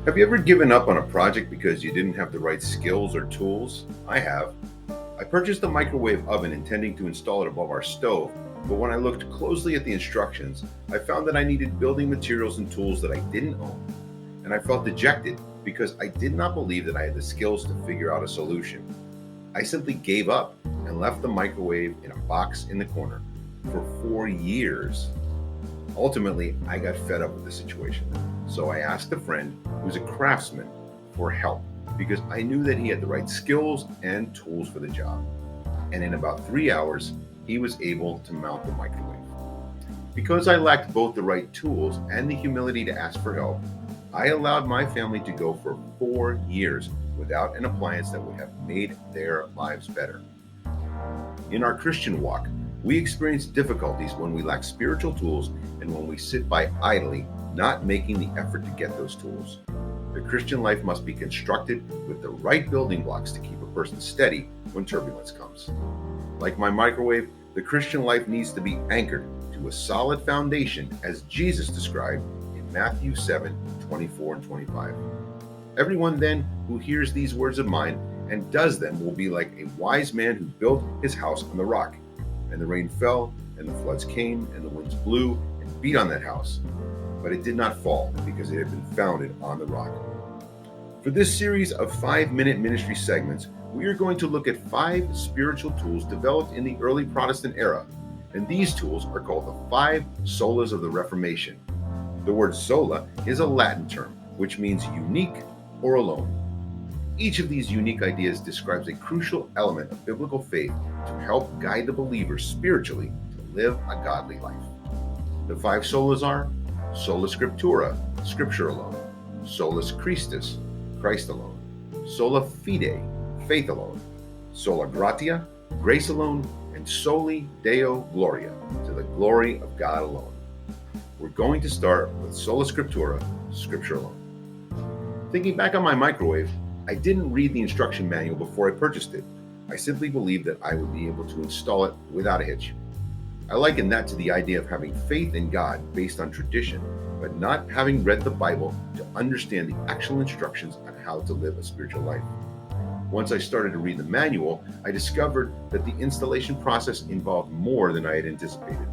Have you ever given up on a project because you didn't have the right skills or tools? I have. I purchased a microwave oven intending to install it above our stove, but when I looked closely at the instructions, I found that I needed building materials and tools that I didn't own. And I felt dejected because I did not believe that I had the skills to figure out a solution. I simply gave up and left the microwave in a box in the corner for 4 years. Ultimately, I got fed up with the situation. So I asked a friend who's a craftsman for help because I knew that he had the right skills and tools for the job. And in about 3 hours, he was able to mount the microwave. Because I lacked both the right tools and the humility to ask for help, I allowed my family to go for 4 years without an appliance that would have made their lives better. In our Christian walk, we experience difficulties when we lack spiritual tools and when we sit by idly, not making the effort to get those tools. The Christian life must be constructed with the right building blocks to keep a person steady when turbulence comes. Like my microwave, the Christian life needs to be anchored to a solid foundation as Jesus described in Matthew 7:24 and 25. Everyone then who hears these words of mine and does them will be like a wise man who built his house on the rock. And the rain fell, and the floods came, and the winds blew and beat on that house. But it did not fall because it had been founded on the rock. For this series of 5-minute ministry segments, we are going to look at 5 spiritual tools developed in the early Protestant era. And these tools are called the 5 Solas of the Reformation. The word sola is a Latin term, which means unique or alone. Each of these unique ideas describes a crucial element of biblical faith to help guide the believer spiritually to live a godly life. The 5 solas are Sola Scriptura, Scripture alone; Solus Christus, Christ alone; Sola Fide, faith alone; Sola Gratia, grace alone; and Soli Deo Gloria, to the glory of God alone. We're going to start with Sola Scriptura, Scripture alone. Thinking back on my microwave, I didn't read the instruction manual before I purchased it. I simply believed that I would be able to install it without a hitch. I liken that to the idea of having faith in God based on tradition, but not having read the Bible to understand the actual instructions on how to live a spiritual life. Once I started to read the manual, I discovered that the installation process involved more than I had anticipated.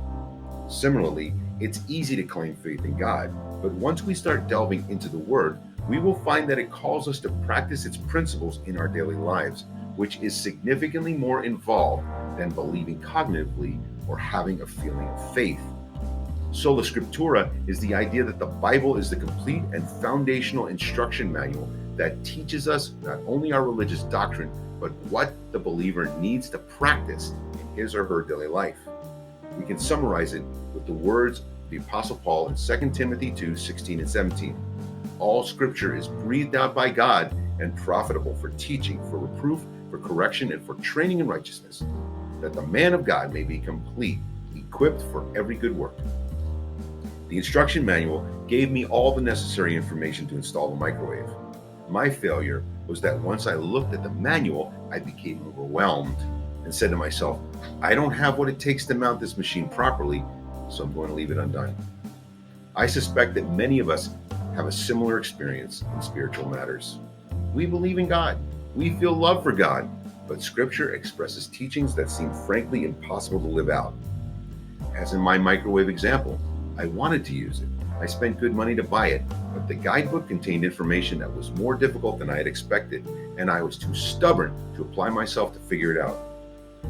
Similarly, it's easy to claim faith in God, but once we start delving into the Word, we will find that it calls us to practice its principles in our daily lives, which is significantly more involved than believing cognitively or having a feeling of faith. Sola Scriptura is the idea that the Bible is the complete and foundational instruction manual that teaches us not only our religious doctrine, but what the believer needs to practice in his or her daily life. We can summarize it with the words of the Apostle Paul in 2 Timothy 2:16 and 17. All Scripture is breathed out by God and profitable for teaching, for reproof, for correction, and for training in righteousness, that the man of God may be complete, equipped for every good work. The instruction manual gave me all the necessary information to install the microwave. My failure was that once I looked at the manual, I became overwhelmed and said to myself, I don't have what it takes to mount this machine properly, so I'm going to leave it undone. I suspect that many of us have a similar experience in spiritual matters. We believe in God. We feel love for God, but Scripture expresses teachings that seem frankly impossible to live out. As in my microwave example, I wanted to use it. I spent good money to buy it, but the guidebook contained information that was more difficult than I had expected, and I was too stubborn to apply myself to figure it out.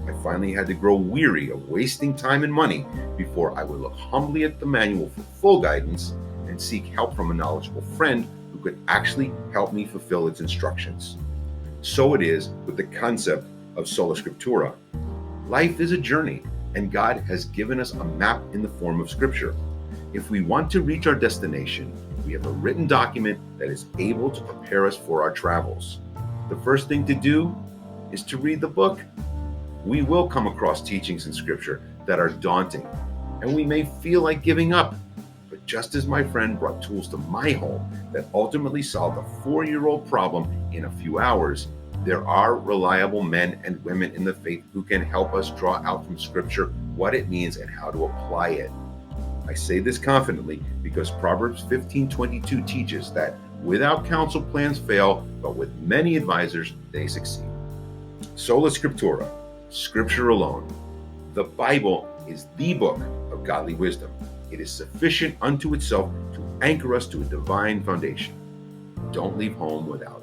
I finally had to grow weary of wasting time and money before I would look humbly at the manual for full guidance and seek help from a knowledgeable friend who could actually help me fulfill its instructions. So it is with the concept of Sola Scriptura. Life is a journey, and God has given us a map in the form of Scripture. If we want to reach our destination, we have a written document that is able to prepare us for our travels. The first thing to do is to read the book. We will come across teachings in Scripture that are daunting, and we may feel like giving up. But just as my friend brought tools to my home that ultimately solved a 4-year-old problem in a few hours, there are reliable men and women in the faith who can help us draw out from Scripture what it means and how to apply it. I say this confidently because Proverbs 15:22 teaches that Without counsel, plans fail, but with many advisors, they succeed. Sola Scriptura, Scripture alone. The Bible is the book of godly wisdom. It is sufficient unto itself to anchor us to a divine foundation. Don't leave home without it.